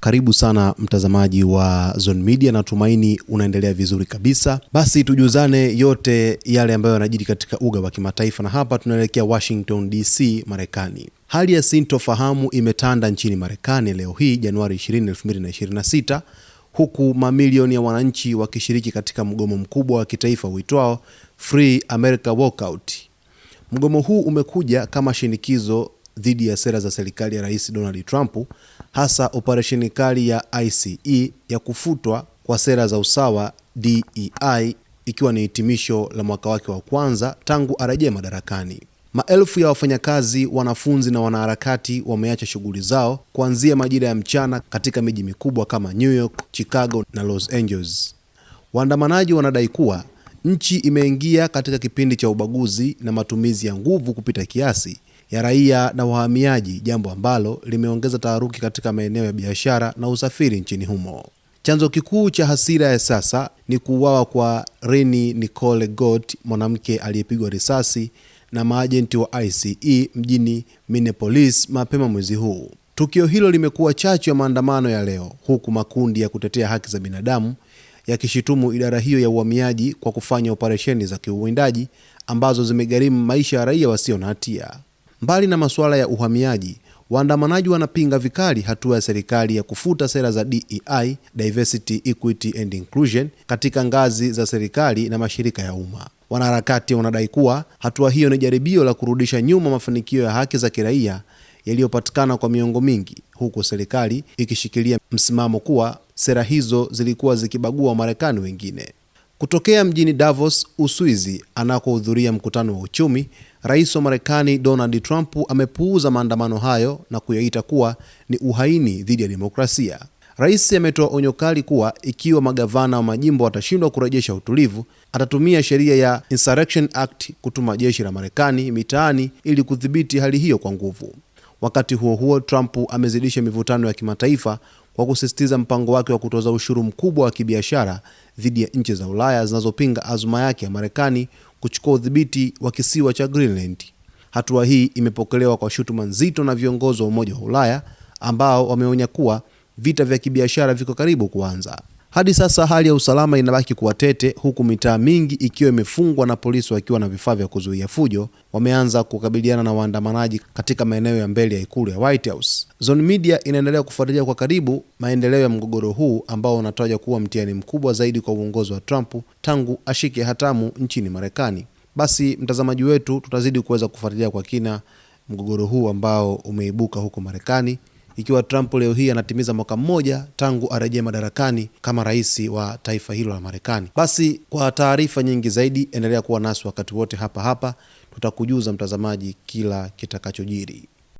Karibu sana mtazamaji wa Zone Media, natumaini unaendelea vizuri kabisa. Basi tujuzane yote yale ambayo yanajiri katika uga wa kimataifa, na hapa tunaelekea Washington DC, Marekani. Hali ya sintofahamu imetanda nchini Marekani leo hii Januari 20, 2026, huku mamilioni ya wananchi wakishiriki katika mgomo mkubwa wa kitaifa uitwao Free America Walkout. Mgomo huu umekuja kama shinikizo dhidi ya sera za serikali ya Rais Donald Trump, hasa operesheni kali ya ICE ya kufutwa kwa sera za usawa DEI, ikiwa ni hitimisho la mwaka wake wa kwanza tangu arejee madarakani. Maelfu ya wafanyakazi, wanafunzi na wanaharakati wameacha shughuli zao kuanzia majira ya mchana katika miji mikubwa kama New York, Chicago na Los Angeles. Waandamanaji wanadai kuwa nchi imeingia katika kipindi cha ubaguzi na matumizi ya nguvu kupita kiasi ya raia na wahamiaji, jambo ambalo limeongeza taharuki katika maeneo ya biashara na usafiri nchini humo. Chanzo kikuu cha hasira ya sasa ni kuuawa kwa Reni Nicole Gott, mwanamke aliyepigwa risasi na maajenti wa ICE mjini Minneapolis mapema mwezi huu. Tukio hilo limekuwa chachu ya maandamano ya leo, huku makundi ya kutetea haki za binadamu yakishitumu idara hiyo ya uhamiaji kwa kufanya operesheni za kiuwindaji ambazo zimegharimu maisha ya raia wasio na hatia. Mbali na masuala ya uhamiaji, waandamanaji wanapinga vikali hatua ya serikali ya kufuta sera za DEI, Diversity, Equity and Inclusion, katika ngazi za serikali na mashirika ya umma. Wanaharakati wanadai kuwa hatua hiyo ni jaribio la kurudisha nyuma mafanikio ya haki za kiraia yaliyopatikana kwa miongo mingi, huku serikali ikishikilia msimamo kuwa sera hizo zilikuwa zikibagua Wamarekani wengine. Kutokea mjini Davos, Uswizi, anakohudhuria mkutano wa uchumi, Rais wa Marekani Donald Trump amepuuza maandamano hayo na kuyaita kuwa ni uhaini dhidi ya demokrasia. Rais ametoa onyo kali kuwa ikiwa magavana wa majimbo watashindwa kurejesha utulivu, atatumia sheria ya Insurrection Act kutuma jeshi la Marekani mitaani ili kudhibiti hali hiyo kwa nguvu. Wakati huo huo, Trump amezidisha mivutano ya kimataifa kwa kusisitiza mpango wake wa kutoza ushuru mkubwa wa kibiashara dhidi ya nchi za Ulaya zinazopinga azma yake ya Marekani kuchukua udhibiti wa kisiwa cha Greenland. Hatua hii imepokelewa kwa shutuma nzito na viongozi wa Umoja wa Ulaya ambao wameonya kuwa vita vya kibiashara viko karibu kuanza. Hadi sasa hali ya usalama inabaki kuwa tete, huku mitaa mingi ikiwa imefungwa na polisi wakiwa na vifaa vya kuzuia fujo wameanza kukabiliana na waandamanaji katika maeneo ya mbele ya ikulu ya White House. Zone Media inaendelea kufuatilia kwa karibu maendeleo ya mgogoro huu ambao unatajwa kuwa mtihani mkubwa zaidi kwa uongozi wa Trump tangu ashike hatamu nchini Marekani. Basi mtazamaji wetu, tutazidi kuweza kufuatilia kwa kina mgogoro huu ambao umeibuka huko Marekani, ikiwa Trump leo hii anatimiza mwaka mmoja tangu arejee madarakani kama rais wa taifa hilo la Marekani. Basi kwa taarifa nyingi zaidi, endelea kuwa nasi wakati wote hapa, tutakujuza mtazamaji kila kitakachojiri.